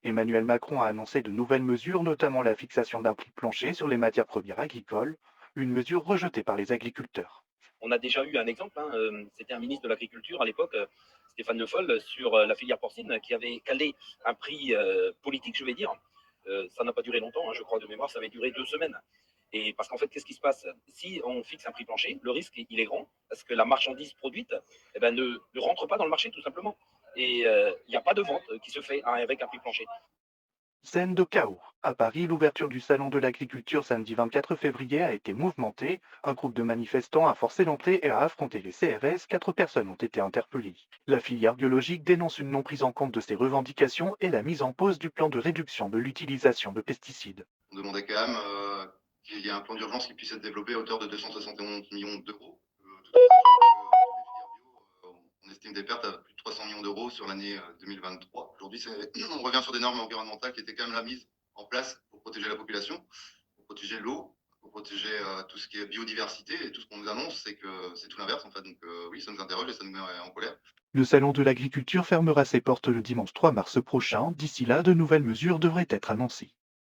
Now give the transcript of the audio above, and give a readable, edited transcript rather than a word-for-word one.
Emmanuel Macron a annoncé de nouvelles mesures, notamment la fixation d'un prix plancher sur les matières premières agricoles, une mesure rejetée par les agriculteurs. On a déjà eu un exemple, hein, c'était un ministre de l'Agriculture à l'époque, Stéphane Le Foll, sur la filière porcine, qui avait calé un prix politique, je vais dire. Ça n'a pas duré longtemps, hein, je crois de mémoire, ça avait duré 2 semaines. Et parce qu'en fait, qu'est-ce qui se passe? Si on fixe un prix plancher, le risque, il est grand, parce que la marchandise produite ne rentre pas dans le marché, tout simplement. Et il n'y a pas de vente qui se fait, hein, avec un prix plancher. Scène de chaos. À Paris, l'ouverture du Salon de l'agriculture samedi 24 février a été mouvementée. Un groupe de manifestants a forcé l'entrée et a affronté les CRS. 4 personnes ont été interpellées. La filière biologique dénonce une non prise en compte de ses revendications et la mise en pause du plan de réduction de l'utilisation de pesticides. On demandait quand même qu'il y ait un plan d'urgence qui puisse être développé à hauteur de 271 millions d'euros, tout en sachant que toutes les filières bio, on estime des pertes à plus de 300 millions d'euros sur l'année 2023. Aujourd'hui, on revient sur des normes environnementales qui étaient quand même la mise en place pour protéger la population, pour protéger l'eau, pour protéger tout ce qui est biodiversité. Et tout ce qu'on nous annonce, c'est que c'est tout l'inverse en fait. Donc oui, ça nous interroge et ça nous met en colère. Le Salon de l'agriculture fermera ses portes le dimanche 3 mars prochain. D'ici là, de nouvelles mesures devraient être annoncées.